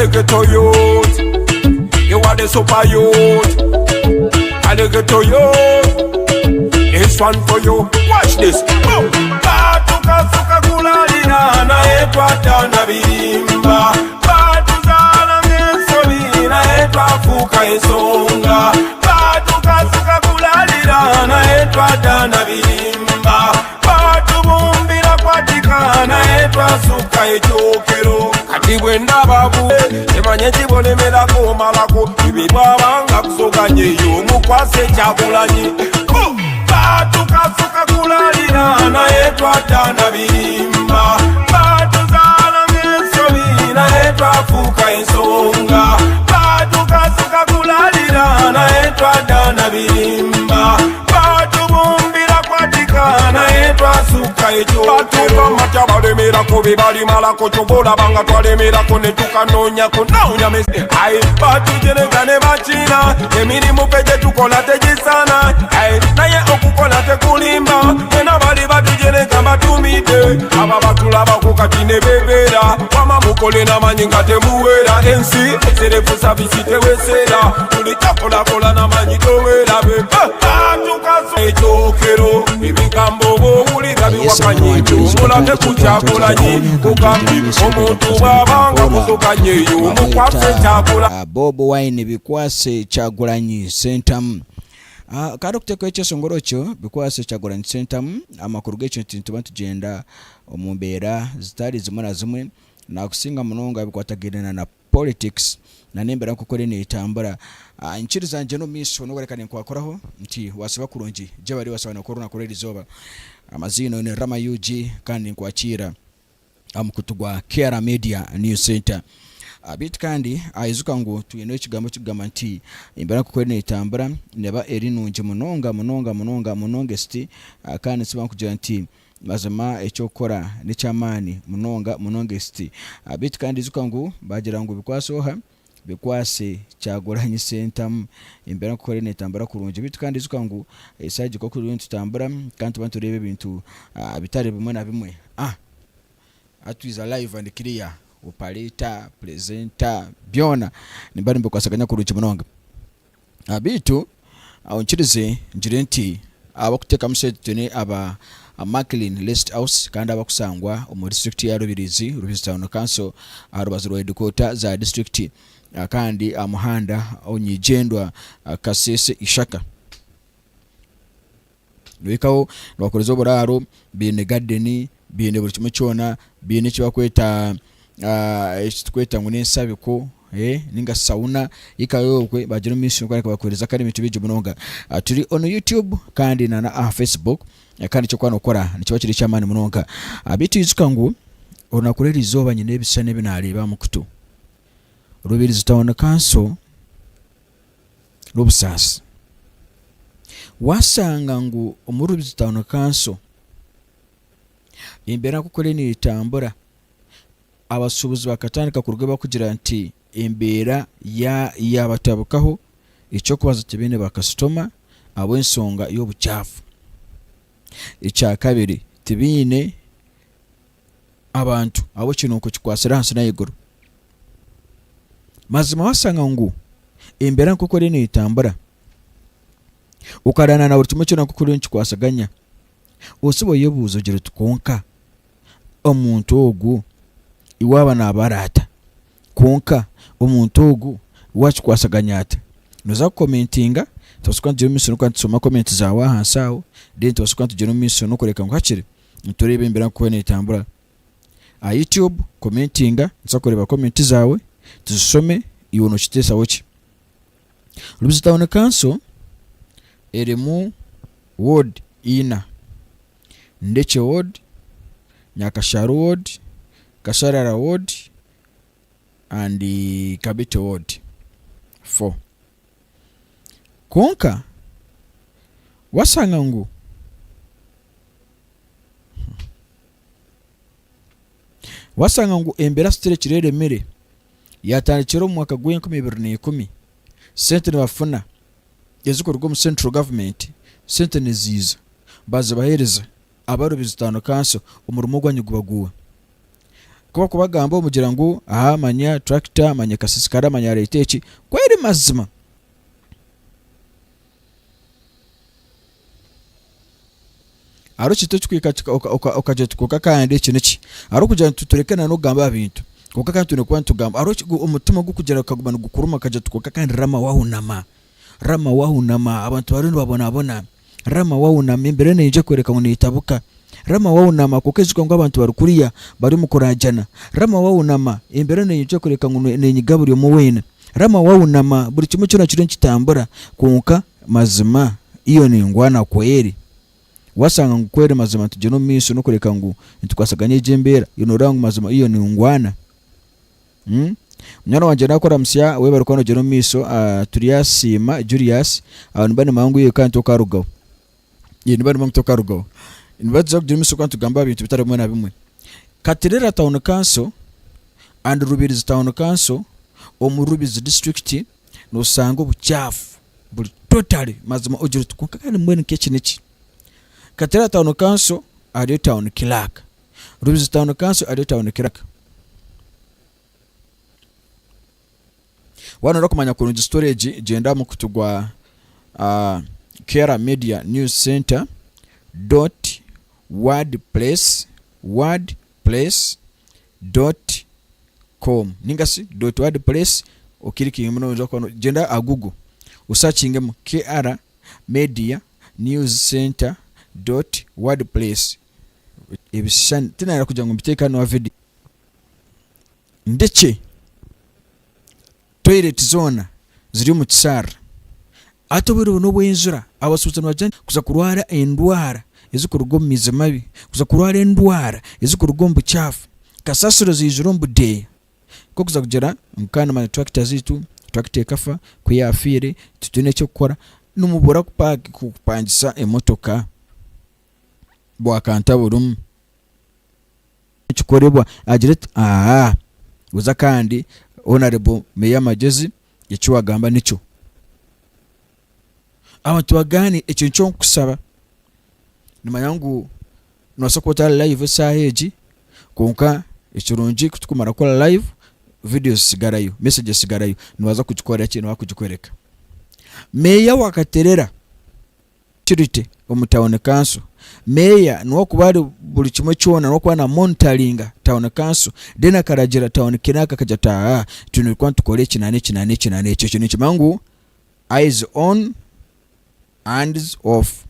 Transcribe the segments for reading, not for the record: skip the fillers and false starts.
the ghetto youth. You are the super youth. And the ghetto youth. This one for you. Watch this. Batuka suka kulalina na etwa na bimba. Batuzala mensobi na etwa fuka esonga. Batuka suka kulalina na etwa na bimba. Batubumbira kwatika na etwa suka echokero. Kati bwenda babu emanye kibonemera ko malako ibibabanga kusoganye yo mukwase kyakulanyi. Tukasuka kulalira na etwa tana bimba. Batuzala mensobi na etwa fuka ensonga. Tukasuka kulalira na etwa tana bimba. Batubumbira kwatika na etwa suka echo. Batuka matya balemera ko bibali malako chobola banga twalemera ko ne tukanonya ko naunya mesi. Ai batujerekane bachina emirimu peje tukola tejisana. Ai naye okukola tekulimba wena bali batujereka batumide. Aba batulaba ku katine bebera wama mukole namanyi nga temuwera. Ensi eserefu sabisi tewesera tuli chakola kola namanyi towera be. Batuka echokero ibigambo bowulira biwakanyi omulate kukyakolanyi kugambi omuntu bwabanga kusukanye yo mukwase kyakula. Bobo Wine bikwase Kyagulanyi Sentamu. Kadokuteko ekyesongoro kyo bikwase Kyagulanyi Sentamu. Amakuru g'ekyo nti tuba tugenda mu mbeera zitali zimu na zimwe nakusinga munonga bikwatagirana na politics na nembera nkukole netambula. Nchiriza nje no miso nogerekane nkwakoraho nti wasiba kurungi je bali wasaba na korona kureli zoba amazino ne Rama UG kandi nkwakira amukutugwa Kera Media News Center. Abit kandi aizuka ngo tuyeno ekigambo kigamba nti imbera kukole netambula neba erinungi munonga sti kandi siba kugira nti mazima ekyokora nekyamani munonga sti. Abit kandi izuka ngo bagira ngo bikwasoha bikwase Kyagulanyi Sentamu imbera kukole netambula kurungi. Bitu kandi izuka ngo esaji ko kuri tutambura kandi bantu rebe bintu bitare bimwe na bimwe. Atuiza live and clear operator presenter byona nimbari mbikwasaganya kurungi munonga. Abitu awunchirize njirenti abakuteka musetene aba Maclean List House kandi abakusangwa mu district ya Rubirizi Town Council arubaziro headquarter za district kandi amuhanda onyigendwa Kasese Ishaka. Nwikaho bakorezo boraro bine garden bine buri kimwe cyona bine kibakweta ekikweta ngo nensabiko ninga sauna ikayokwe bagira mission kwa bakoreza kandi mitu bije munonga. Turi on YouTube kandi na Facebook kandi cyo kwana ukora nikiba kiri cyamani munonga. Abitu izuka ngo onakurera izoba nyine bisane binareba mukutu Rubirizi Town Council Rubusasi wasanga ngo Rubirizi Town Council imbera kukole ni itambura abasubuzi bakatandika kurwe bakugira nti imbera ya batabukaho icyo kubaza tibene bakastoma abo ensonga yo buchafu. Icya kabiri tibine abantu abo kinuko kikwasira hansi Nahiguru mazima wasanga ngo imbera kukole ni itambura ukarana na buri kimwe cyo kukole nkikwasaganya osibo yebuzo gire tukonka omuntu ogu iwaba nabarata konka omuntu ogu wachikwasaganyata noza commentinga tosuka njye miso no soma comment za wa hansawo then tosuka njye miso no kureka ngwakire nturebe imbera ko ne tambura YouTube commentinga nsakoreba comment zawe tuzisome iwono kitesa wochi. Rubirizi Town Council eremu ward ina Ndekye ward, Nyaksharu ward, Kasasiro ward and Kabete ward 4. Konka wasanga ngo embera stere kirere mere yatandikira mu mwaka gwa 2010 sente bafuna yazukorwa mu central government sente neziza baza bahereza Rubirizi Town Council umurimo gwanyu gubaguwa kuba kubagamba omugira ngu aha manya tractor manya kasisikara manya reitechi kweri mazima aro kito kwika okaje kuka kandi kiniki aro kugira tuturekana no gamba bintu kuka kandi tune kwantu gamba aro umutima gukugera kagubana gukuruma kaje tukuka kandi rama wahunama abantu barino babona rama wahunama imbere neje kwereka ngo nitabuka rama wahunama kukezuka ngo abantu barukuriya bari mukurajana rama wahunama imbere neje kwereka ngo nenyigaburi mu wena rama wahunama buri kimwe cyona kiri kitambura kunka mazima iyo ni ngwana kweri wasanga ngukwere mazima tuje no miso no kureka ngo ntukwasaganye jembera inorangu mazima iyo ni ngwana mnyana wanje nakora msya we barukono je no miso turiyasima Julius abantu bane mangu iyo kandi tokarugaho yini bane mangu tokarugaho inbazo je miso kandi tugamba bintu bitari mwe na bimwe Katerera Town Council and Rubirizi Town Council Rubirizi district no sango buchafu buli totally mazima ojuru tukunka kandi mwene kekiniki Katerera Town Council ari town clerk Rubirizi Town Council ari town clerk wana rokomanya kurungi storage genda mu kutugwa Kera Media News Center .wordpress.com ningasi .wordpress okiriki muno nzo kono genda agugu usearching mu Kera Media News Center .wordpress ebishan tinara kuja ngo mbiteka no video Ndekye toilet zone ziri mu kisara atobero no bwenzura abasuzana bajanye kuza kurwara endwara ezikurugomiza mabi kuza kurwara endwara ezikurugombu chafu Kasasiro zijuru mbude ko kuza kugera mukana ma tractor zitu tractor kafa kuyafire tutune cyo gukora numubura kupaki kupangisa emotoka bwakanta burum cikorebwa agirete uza kandi honorable Meya Magezi yachiwagamba nicho abantu bagani ekyo cyo kusaba nyuma yangu nosokota live saheji konka ekirungi kutukumara kola live videos sigarayo messages sigarayo niwaza kugikora kintu wakugikwereka Meya wa Katerera Chirite Town Council Meya nuwo kubari buli kimwe cyona no kwana monitoring Town Council dena karagera town kinaka kajata tunu kwa tukole kinane ekyo kintu kimangu eyes on hands off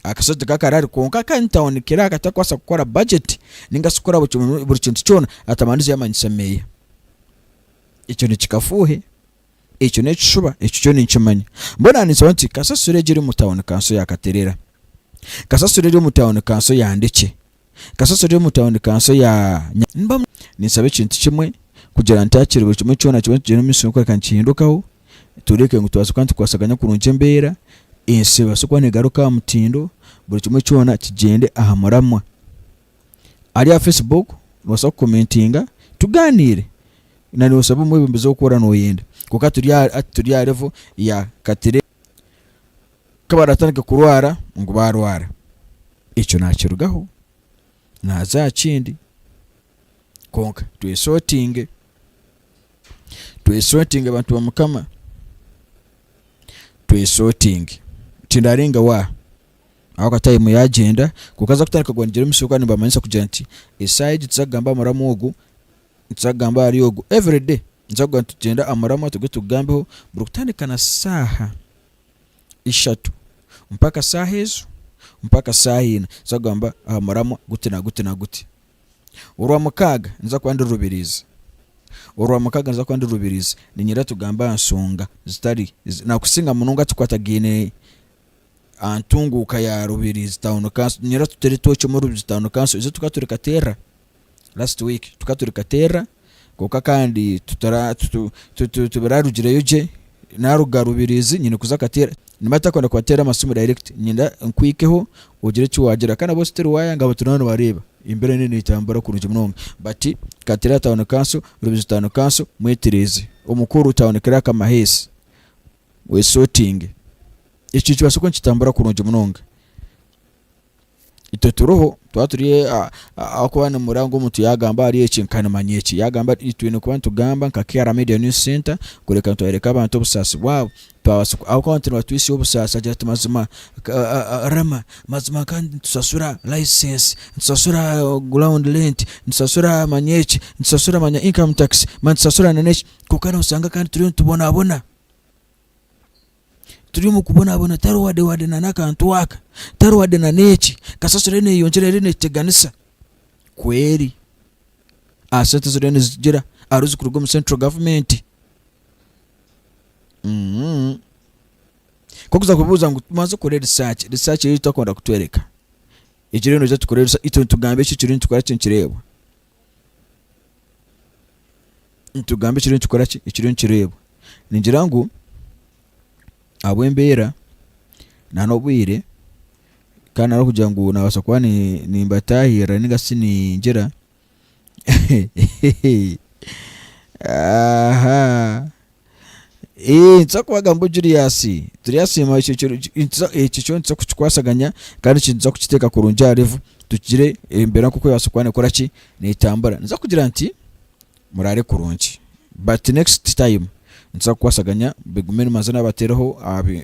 akasote kakarari konka kan town kiraka takwasa gukora budget ninga sukora buri kintu cyona atamandize yamanyisa Meya icyo ni kikafuhe icyo ne kishuba icyo cyo ni nkimanya mbona ni sonti Kasasiro giri mu Town Council ya Katerera Kasasiro giri mu Town Council ya Ndekye Kasasiro giri mu Town Council ya Nyaksharu nisabe kintu kimwe kugira ntakire buri kimwe cyona giri mu soko kankindukaho tureke ngo twasukante kwasaganya kurunje mbera inseba sokwa ne garuka mutindo buri kimwe cyona kigende ahamuramwa ari ya Facebook wasa commentinga tuganire nani usaba mu bimbizo gukora no yenda kuka turiya level ya Katerera kabaratanga kurwara ngo barwara icyo nakirugaho naza kindi konka twesorting abantu bamukama twesorting tindaringa wa aho time ya agenda kukaza kutarika gwanjira misuka ni bamanyisa kugira nti eside tsagamba maramugu tsagamba ari yogo every day nzagwa tugenda amarama tugambeho burukutandikana saha 3 mpaka saha ezo mpaka saha 4 zagamba amarama gute na gute urwa mukaga nza kwandi rubirizi ni nyira tugamba ansonga zitari nakusinga mununga tukwatagine antunguka ya Rubirizi Town Council nyira tuteri tocho mu Rubirizi Town Council izo tukaturika Terra last week tukaturika Terra koka kandi tubararugire je naruga Rubirizi nyine kuza Katera nimata kwenda kwatera masumu direct nyinda nkwikeho ugire cyo wagira kana bose teri wayanga batunano bareba imbere nini itambara kuruje munonga bati Katerera Town Council Rubirizi Town Council mwetereze umukuru Town Clerk Mahesi we sorting icyo kibasoko kitambara kuruje munonga ito turoho twaturiye akuba ni murango omuntu yagamba ari ekinkana manyeki yagamba itwine kuba ntugamba nka Kera Media News Center kureka ntwereka abantu obusasi bwabo aho konti batwisi obusasi agira ati rama mazima kandi tusasura license tusasura ground rent tusasura manyeki tusasura manya income tax tusasura nanechi kokana usanga kandi turiyo tubona turimo kubona taro wade na nakantu waka taro wade na nechi Kasasiro ne yonjere ne teganisa kweri asete zirene zigira aruzi kurugo mu central government kokuza kubuza ngo tumaze kore research yito akonda kutwereka ijireno je tukorera ito tugambe cyo tukora cy'inkirebo tugambe cyo tukora cy'inkirebo ningira ngo abwembera nanobwire kana no kugira ngo nabasha kuba ni mbatahira ningasini njera aha ntsakwaga mbo Julius ma icyo ntsa kukwasaganya kandi kinza kukiteka kurunja revu tukire imbere kuko yasukwane koraki nitambara nza kugira nti murare kurunji but next time nza kwasaganya bigumene mazana bateraho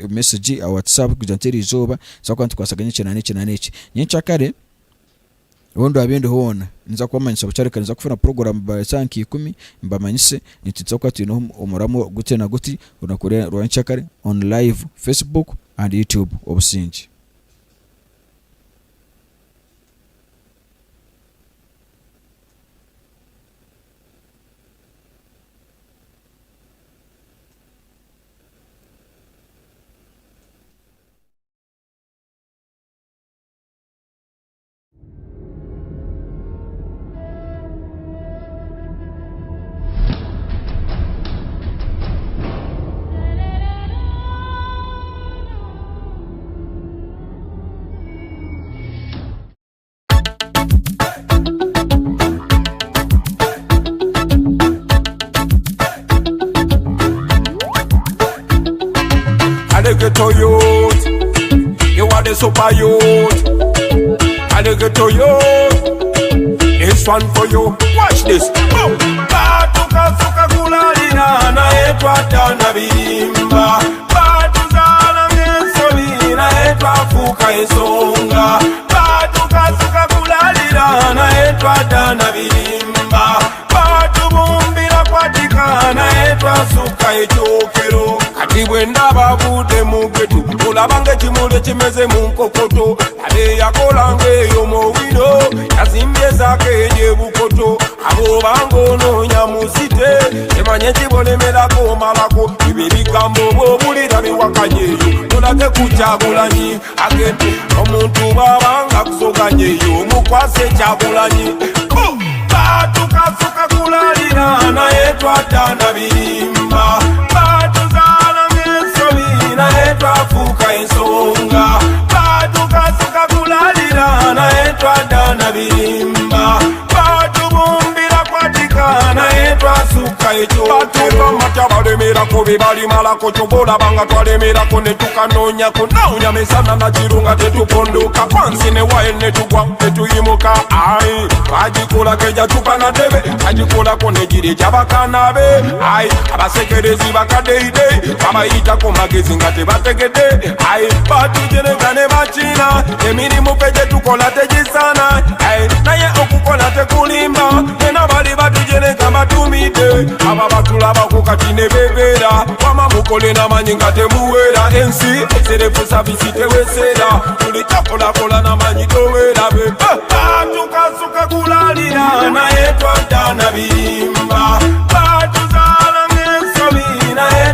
message a WhatsApp kujanteri izoba zakwantu kwasaganya cyane nyincakare wondo abende hona nza kwamanyisa bucareka nza kufuna program ba sanki 10 mbamanyise nititsa kwati no umuramo gute na guti unakorera rwanchakare on live Facebook and YouTube obusinji. Ghetto youth, you are the super youth. And the ghetto youth, this one for you. Watch this. Batuka suka kulalina na etwata bimba. Batuzana mensobi na etwafuka ensonga. Batuka suka kulalina na etwata bimba. Batubumbira kwatika na etwasuka echokero. Bwenda babude mugetu olabanga kimule kimeze mu nkokoto ale yakolanga eyo mu wino yazimbye zake ye bukoto abo bangononya musite emanye kibolemerako malako ibigambo bobulira biwakanyeyo tulage kuchagulanyi agende omuntu babanga kusoganyeyo mukwase chagulanyi batukasuka kulalira na etwata bimba etwafuka ensonga batukasuka kulalira na etwadana birimba batubumbira kwatika na etwasuka ekyobatuka matya balemerako bebalimalako kyobolabanga twalemerako netukanonyako nawunya mesana na kirunga tetupondoka pansi newaye netugwa tetuyimuka ai bagikola keja tukana debe bagikolako negiri gyabakanabe ai abasekerezi bakadeide babayitako magezi nga tebategede ai batujeregane bachina emirimu peje tukola tegisana ai naye okukola tekulimba ena bali batujerega batumide aba batulaba kukati nebebera wama mukole namanyi nga temuwera ensi serefusa visitewesera tuli chakolakola namanyi towera be batukasuka kulalira na etwada